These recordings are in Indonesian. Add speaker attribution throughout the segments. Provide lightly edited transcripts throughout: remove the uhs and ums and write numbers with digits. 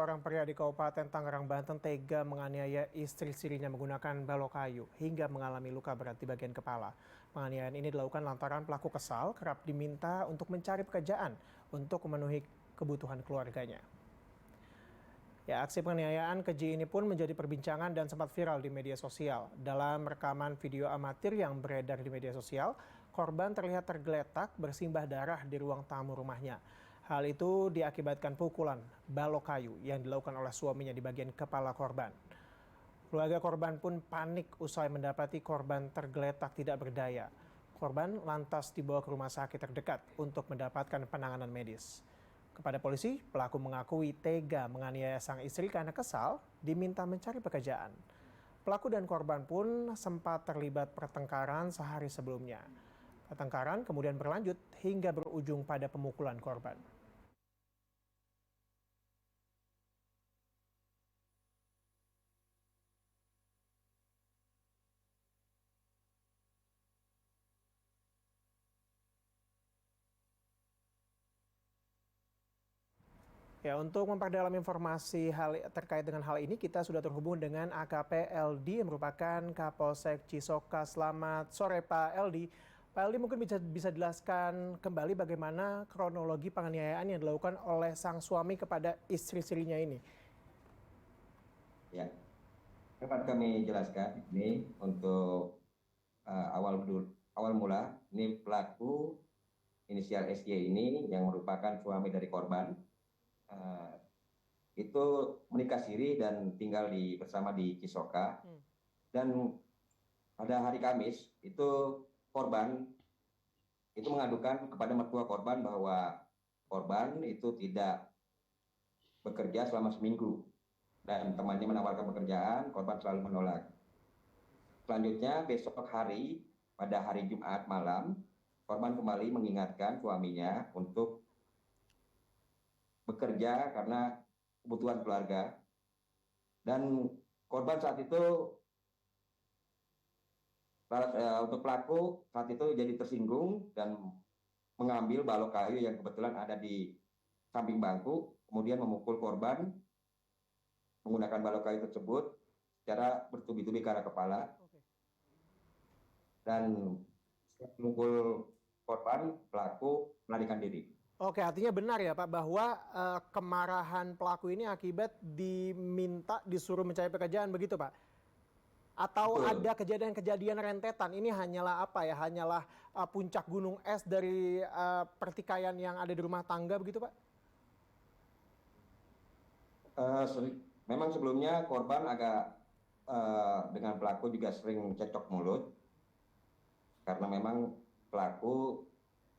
Speaker 1: Seorang pria di Kabupaten Tangerang, Banten tega menganiaya istri sirinya menggunakan balok kayu hingga mengalami luka berat di bagian kepala. Penganiayaan ini dilakukan lantaran pelaku kesal kerap diminta untuk mencari pekerjaan untuk memenuhi kebutuhan keluarganya. Ya, aksi penganiayaan keji ini pun menjadi perbincangan dan sempat viral di media sosial. Dalam rekaman video amatir yang beredar di media sosial, korban terlihat tergeletak bersimbah darah di ruang tamu rumahnya. Hal itu diakibatkan pukulan balok kayu yang dilakukan oleh suaminya di bagian kepala korban. Keluarga korban pun panik usai mendapati korban tergeletak tidak berdaya. Korban lantas dibawa ke rumah sakit terdekat untuk mendapatkan penanganan medis. Kepada polisi, pelaku mengakui tega menganiaya sang istri karena kesal diminta mencari pekerjaan. Pelaku dan korban pun sempat terlibat pertengkaran sehari sebelumnya. Pertengkaran kemudian berlanjut hingga berujung pada pemukulan korban. Ya, untuk memperdalam informasi terkait dengan hal ini, kita sudah terhubung dengan AKP LD yang merupakan Kapolsek Cisoka. Selamat sore Pak LD. Pak LD mungkin bisa jelaskan kembali bagaimana kronologi penganiayaan yang dilakukan oleh sang suami kepada istri-istrinya ini.
Speaker 2: Ya, dapat kami jelaskan ini untuk awal mula ini pelaku inisial SY ini yang merupakan suami dari korban eh, itu menikah siri dan tinggal bersama di Cisoka. Dan pada hari Kamis itu korban itu mengadukan kepada mertua korban bahwa korban itu tidak bekerja selama seminggu dan temannya menawarkan pekerjaan, korban selalu menolak. Selanjutnya besok hari pada hari Jumat malam korban kembali mengingatkan suaminya untuk bekerja karena kebutuhan keluarga, dan korban saat itu untuk pelaku saat itu jadi tersinggung dan mengambil balok kayu yang kebetulan ada di samping bangku, kemudian memukul korban menggunakan balok kayu tersebut secara bertubi-tubi ke arah kepala. Dan setelah memukul korban, pelaku melarikan diri.
Speaker 1: Oke, artinya benar ya Pak bahwa kemarahan pelaku ini akibat disuruh mencari pekerjaan begitu Pak? Atau
Speaker 2: Betul.
Speaker 1: ada kejadian-kejadian rentetan? Ini hanyalah apa ya? Hanyalah puncak gunung es dari pertikaian yang ada di rumah tangga begitu Pak?
Speaker 2: Memang sebelumnya korban agak dengan pelaku juga sering cekcok mulut karena memang pelaku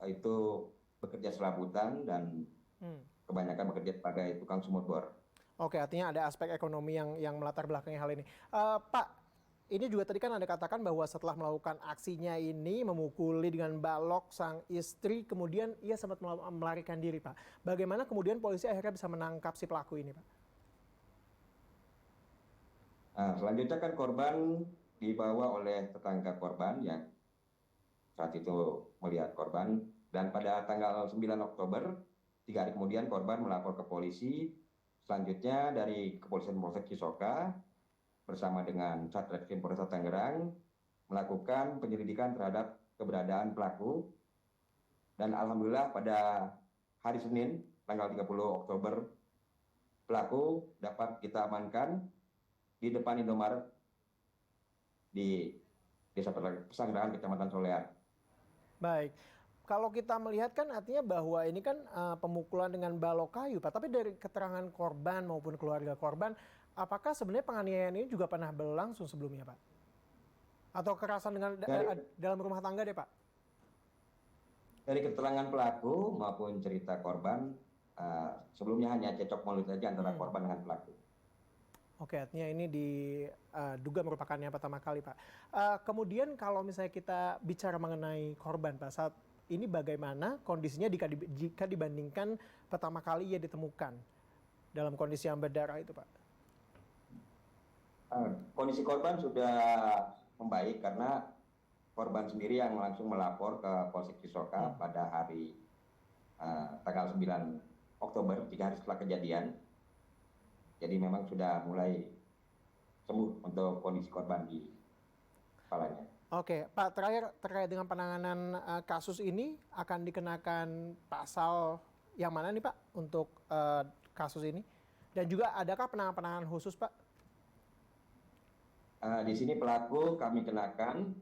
Speaker 2: itu bekerja serabutan dan kebanyakan bekerja sebagai tukang sumur bor.
Speaker 1: Oke, artinya ada aspek ekonomi yang melatar belakangi hal ini. Pak, ini juga tadi kan Anda katakan bahwa setelah melakukan aksinya ini memukuli dengan balok sang istri, kemudian ia sempat melarikan diri, Pak. Bagaimana kemudian polisi akhirnya bisa menangkap si pelaku ini, Pak?
Speaker 2: Nah, selanjutnya kan korban dibawa oleh tetangga korban yang saat itu melihat korban, dan pada tanggal 9 Oktober, 3 hari kemudian korban melapor ke polisi. Selanjutnya dari Kepolisian Polsek Cisoka bersama dengan Satreskrim Polresta Tangerang melakukan penyelidikan terhadap keberadaan pelaku, dan alhamdulillah pada hari Senin tanggal 30 Oktober pelaku dapat kita amankan di depan Indomaret di Desa Pesanggerahan, Kecamatan Solean.
Speaker 1: Baik, kalau kita melihat kan artinya bahwa ini kan pemukulan dengan balok kayu, Pak. Tapi dari keterangan korban maupun keluarga korban, apakah sebenarnya penganiayaan ini juga pernah berlangsung sebelumnya, Pak? Atau kekerasan dalam rumah tangga deh, Pak?
Speaker 2: Dari keterangan pelaku maupun cerita korban, sebelumnya hanya cekcok mulut saja antara korban dengan pelaku.
Speaker 1: Oke, artinya ini diduga merupakan yang pertama kali, Pak. Kemudian kalau misalnya kita bicara mengenai korban, Pak, saat ini bagaimana kondisinya jika dibandingkan pertama kali ia ditemukan dalam kondisi yang berdarah itu, Pak?
Speaker 2: Kondisi korban sudah membaik karena korban sendiri yang langsung melapor ke Polsek Cisoka pada hari tanggal 9 Oktober, 3 hari setelah kejadian. Jadi memang sudah mulai sembuh untuk kondisi korban di kepalanya.
Speaker 1: Oke, Pak, terakhir terkait dengan penanganan kasus ini akan dikenakan pasal yang mana nih Pak untuk kasus ini? Dan juga adakah penanganan khusus Pak?
Speaker 2: Di sini pelaku kami kenakan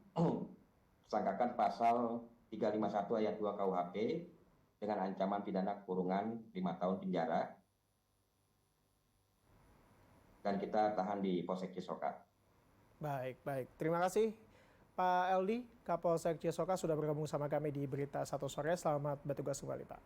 Speaker 2: sangkakan pasal 351 ayat 2 KUHP dengan ancaman pidana kurungan 5 tahun penjara dan kita tahan di Polsek Cisoka.
Speaker 1: Baik, baik. Terima kasih Pak Eldi, Kapolsek Cisoka sudah bergabung sama kami di Berita Satu Sore. Selamat bertugas kembali Pak.